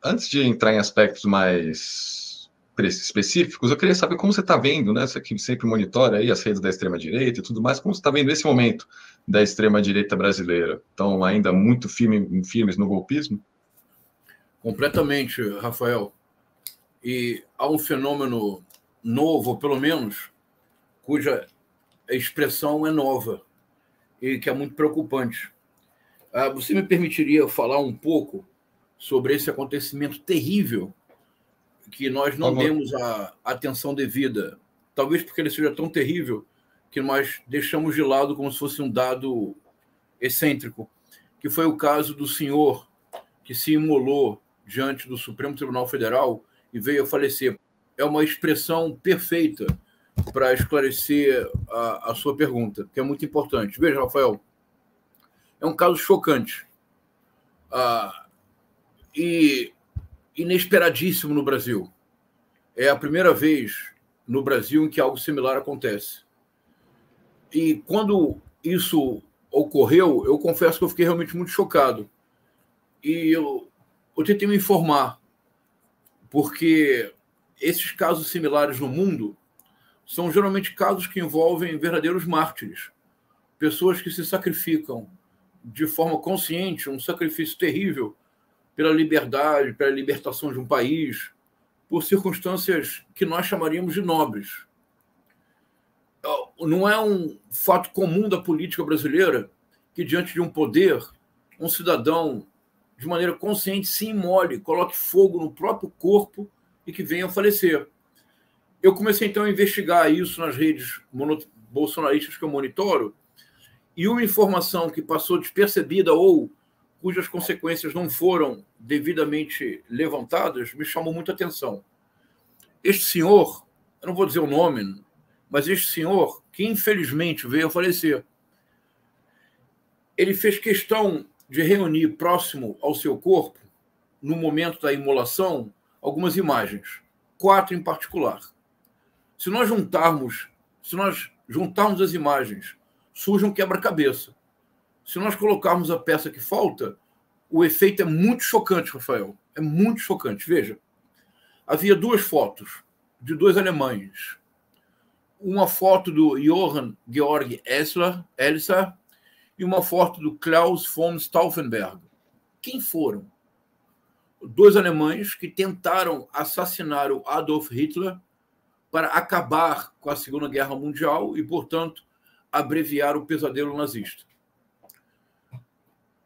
Antes de entrar em aspectos mais específicos, eu queria saber como você está vendo, né? Você que sempre monitora aí as redes da extrema-direita e tudo mais, como você está vendo esse momento da extrema-direita brasileira? Estão ainda muito firmes no golpismo? Completamente, Rafael. E há um fenômeno novo, pelo menos, cuja expressão é nova e que é muito preocupante. Você me permitiria falar um pouco sobre esse acontecimento terrível que nós não demos a atenção devida, talvez porque ele seja tão terrível que nós deixamos de lado como se fosse um dado excêntrico, que foi o caso do senhor que se imolou diante do Supremo Tribunal Federal e veio a falecer. É uma expressão perfeita para esclarecer a sua pergunta, que é muito importante. Veja, Rafael, é um caso chocante e inesperadíssimo no Brasil. É a primeira vez no Brasil em que algo similar acontece. E quando isso ocorreu, eu confesso que eu fiquei realmente muito chocado. E eu tentei me informar, porque esses casos similares no mundo são geralmente casos que envolvem verdadeiros mártires, pessoas que se sacrificam de forma consciente, um sacrifício terrível pela liberdade, pela libertação de um país, por circunstâncias que nós chamaríamos de nobres. Não é um fato comum da política brasileira que, diante de um poder, um cidadão, de maneira consciente, se imole, coloque fogo no próprio corpo e que venha a falecer. Eu comecei, então, a investigar isso nas redes bolsonaristas que eu monitoro, e uma informação que passou despercebida ou cujas consequências não foram devidamente levantadas me chamou muita atenção. Este senhor, eu não vou dizer o nome, mas este senhor, que infelizmente veio a falecer, ele fez questão de reunir próximo ao seu corpo, no momento da imolação, algumas imagens, 4 em particular. Se nós juntarmos as imagens, surge um quebra-cabeça. Se nós colocarmos a peça que falta, o efeito é muito chocante, Rafael. É muito chocante. Veja, havia 2 fotos de 2 alemães. Uma foto do Johann Georg Elser e uma foto do Klaus von Stauffenberg. Quem foram? 2 alemães que tentaram assassinar o Adolf Hitler para acabar com a Segunda Guerra Mundial e, portanto, abreviar o pesadelo nazista.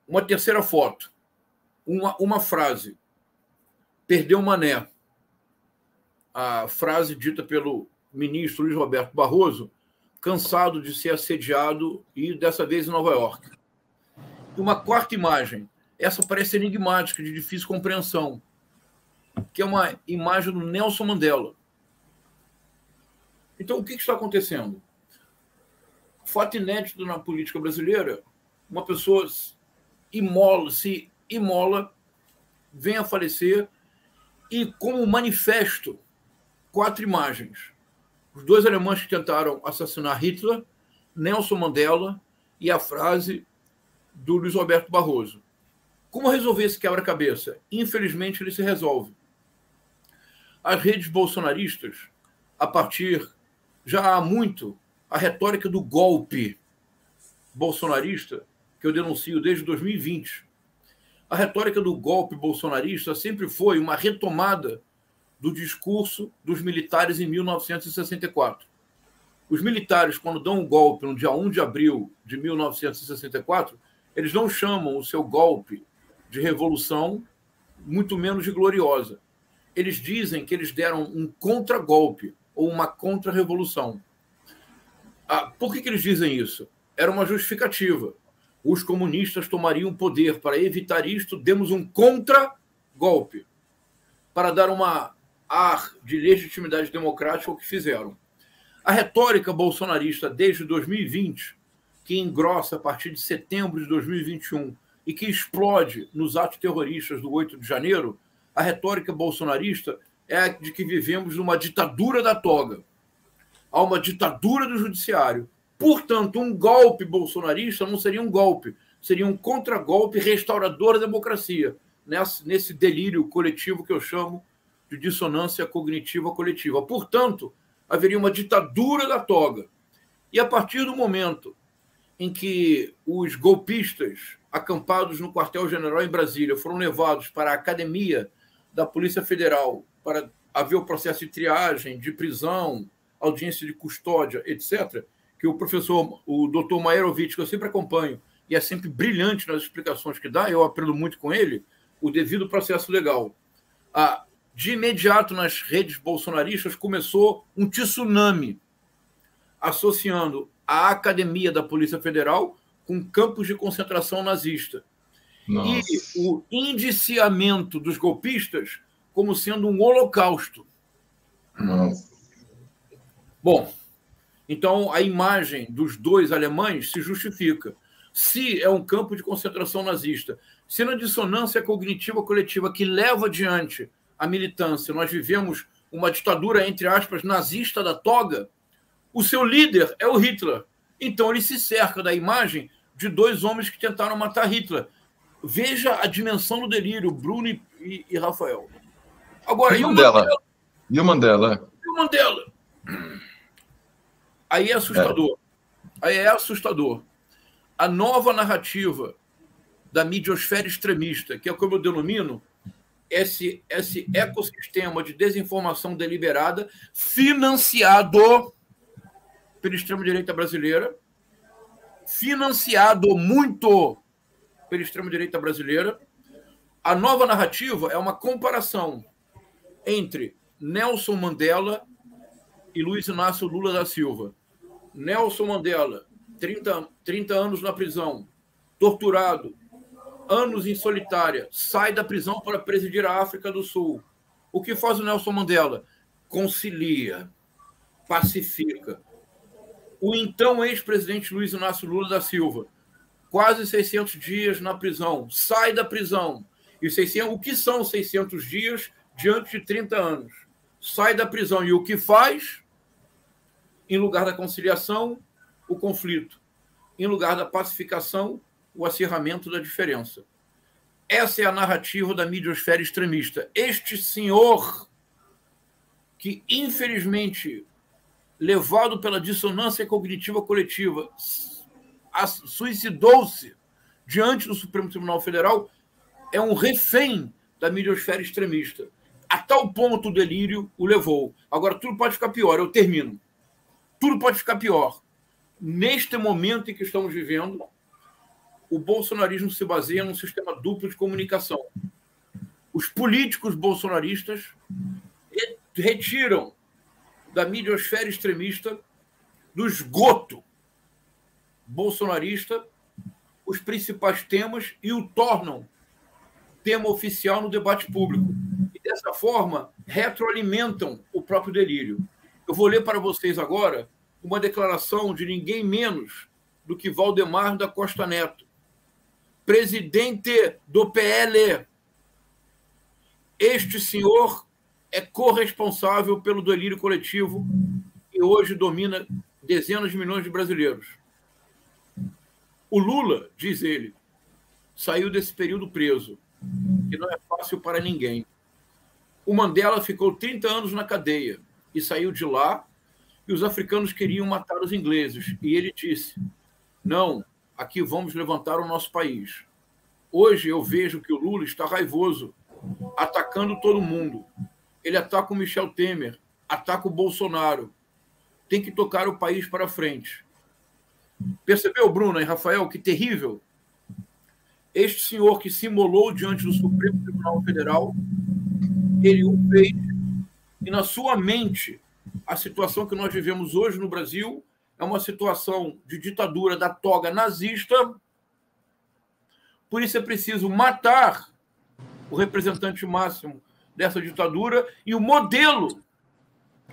Uma terceira foto, uma frase, perdeu Mané, a frase dita pelo ministro Luiz Roberto Barroso, cansado de ser assediado e dessa vez em Nova York. E uma 4ª imagem, essa parece enigmática, de difícil compreensão, que é uma imagem do Nelson Mandela. Então, o que está acontecendo? Fato inédito na política brasileira, uma pessoa se imola, vem a falecer e, como manifesto, 4 imagens. Os 2 alemães que tentaram assassinar Hitler, Nelson Mandela e a frase do Luiz Roberto Barroso. Como resolver esse quebra-cabeça? Infelizmente, ele se resolve. As redes bolsonaristas, a partir, já há muito, a retórica do golpe bolsonarista, que eu denuncio desde 2020. A retórica do golpe bolsonarista sempre foi uma retomada do discurso dos militares em 1964. Os militares, quando dão um golpe no dia 1 de abril de 1964, eles não chamam o seu golpe de revolução, muito menos de gloriosa. Eles dizem que eles deram um contragolpe ou uma contra-revolução. Por que eles dizem isso? Era uma justificativa. Os comunistas tomariam poder. Para evitar isto, demos um contra-golpe, para dar uma ar de legitimidade democrática ao que fizeram. A retórica bolsonarista desde 2020, que engrossa a partir de setembro de 2021 e que explode nos atos terroristas do 8 de janeiro, a retórica bolsonarista é a de que vivemos numa ditadura da toga. Há uma ditadura do judiciário. Portanto, um golpe bolsonarista não seria um golpe, seria um contragolpe restaurador da democracia. nesse delírio coletivo que eu chamo de dissonância cognitiva coletiva. Portanto, haveria uma ditadura da toga. E a partir do momento em que os golpistas acampados no quartel-general em Brasília foram levados para a academia da Polícia Federal para haver o processo de triagem, de prisão, audiência de custódia, etc., que o doutor Maerovitch, que eu sempre acompanho, e é sempre brilhante nas explicações que dá, eu aprendo muito com ele, o devido processo legal. De imediato, nas redes bolsonaristas, começou um tsunami associando a academia da Polícia Federal com campos de concentração nazista. Nossa. E o indiciamento dos golpistas como sendo um holocausto. Nossa. Bom, então a imagem dos dois alemães se justifica. Se é um campo de concentração nazista, se na dissonância cognitiva coletiva que leva adiante a militância nós vivemos uma ditadura, entre aspas, nazista da toga, o seu líder é o Hitler. Então ele se cerca da imagem de dois homens que tentaram matar Hitler. Veja a dimensão do delírio, Bruno e Rafael. Agora, e o Mandela? E o Mandela? E o Mandela? Aí é assustador. Aí é assustador. A nova narrativa da midiosfera extremista, que é como eu denomino, esse ecossistema de desinformação deliberada financiado pela extrema-direita brasileira, financiado muito pela extrema-direita brasileira. A nova narrativa é uma comparação entre Nelson Mandela e Luiz Inácio Lula da Silva. Nelson Mandela, 30 anos na prisão, torturado, anos em solitária, sai da prisão para presidir a África do Sul. O que faz o Nelson Mandela? Concilia, pacifica. O então ex-presidente Luiz Inácio Lula da Silva, quase 600 dias na prisão, sai da prisão. E o que são 600 dias diante de 30 anos? Sai da prisão e o que faz? Em lugar da conciliação, o conflito. Em lugar da pacificação, o acirramento da diferença. Essa é a narrativa da midiosfera extremista. Este senhor que, infelizmente, levado pela dissonância cognitiva coletiva, suicidou-se diante do Supremo Tribunal Federal, é um refém da midiosfera extremista. A tal ponto o delírio o levou. Agora, tudo pode ficar pior, eu termino. Tudo pode ficar pior. Neste momento em que estamos vivendo, o bolsonarismo se baseia num sistema duplo de comunicação. Os políticos bolsonaristas retiram da midiosfera extremista, do esgoto bolsonarista, os principais temas e o tornam tema oficial no debate público. E, dessa forma, retroalimentam o próprio delírio. Eu vou ler para vocês agora uma declaração de ninguém menos do que Valdemar da Costa Neto, presidente do PL. Este senhor é corresponsável pelo delírio coletivo que hoje domina dezenas de milhões de brasileiros. O Lula, diz ele, saiu desse período preso, que não é fácil para ninguém. O Mandela ficou 30 anos na cadeia e saiu de lá, e os africanos queriam matar os ingleses. E ele disse, não, aqui vamos levantar o nosso país. Hoje eu vejo que o Lula está raivoso, atacando todo mundo. Ele ataca o Michel Temer, ataca o Bolsonaro. Tem que tocar o país para frente. Percebeu, Bruno e Rafael, que terrível? Este senhor que se imolou diante do Supremo Tribunal Federal, ele o fez, e na sua mente, a situação que nós vivemos hoje no Brasil é uma situação de ditadura da toga nazista. Por isso é preciso matar o representante máximo dessa ditadura, e o modelo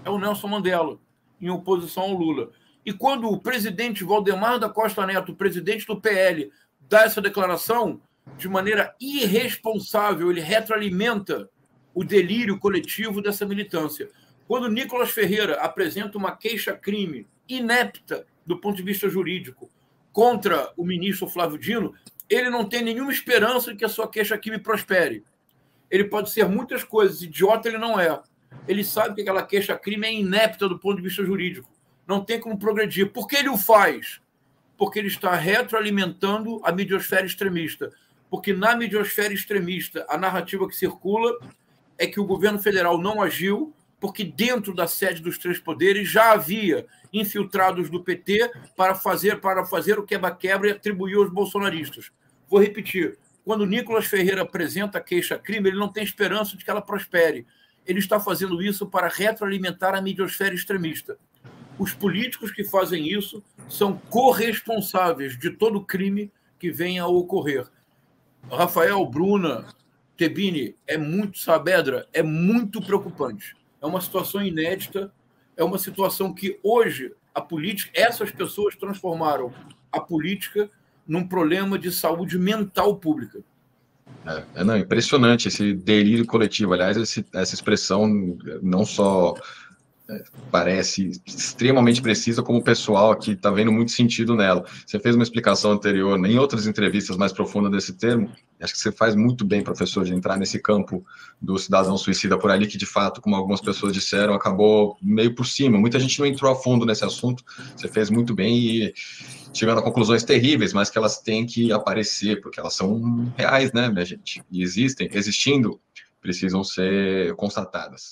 é o Nelson Mandela, em oposição ao Lula. E quando o presidente Valdemar da Costa Neto, presidente do PL, dá essa declaração, de maneira irresponsável, ele retroalimenta o delírio coletivo dessa militância. Quando Nicolas Ferreira apresenta uma queixa-crime inepta do ponto de vista jurídico contra o ministro Flávio Dino, ele não tem nenhuma esperança de que a sua queixa-crime prospere. Ele pode ser muitas coisas, idiota ele não é. Ele sabe que aquela queixa-crime é inepta do ponto de vista jurídico. Não tem como progredir. Por que ele o faz? Porque ele está retroalimentando a midiosfera extremista. Porque na midiosfera extremista, a narrativa que circula é que o governo federal não agiu, porque dentro da sede dos três poderes já havia infiltrados do PT para fazer o quebra-quebra e atribuir aos bolsonaristas. Vou repetir. Quando o Nicolas Ferreira apresenta a queixa-crime, ele não tem esperança de que ela prospere. Ele está fazendo isso para retroalimentar a midiosfera extremista. Os políticos que fazem isso são corresponsáveis de todo crime que venha a ocorrer. Rafael, Bruna, Tebini, Saavedra, é muito preocupante. É uma situação inédita, é uma situação que hoje a política, essas pessoas transformaram a política num problema de saúde mental pública. Não, impressionante esse delírio coletivo. Aliás, essa expressão não só parece extremamente precisa, como o pessoal aqui está vendo muito sentido nela. Você fez uma explicação anterior, em outras entrevistas mais profundas desse termo. Acho que você faz muito bem, professor, de entrar nesse campo do cidadão suicida por ali, que de fato, como algumas pessoas disseram, acabou meio por cima. Muita gente não entrou a fundo nesse assunto. Você fez muito bem e chegando a conclusões terríveis, mas que elas têm que aparecer, porque elas são reais, né, minha gente? E existindo, precisam ser constatadas.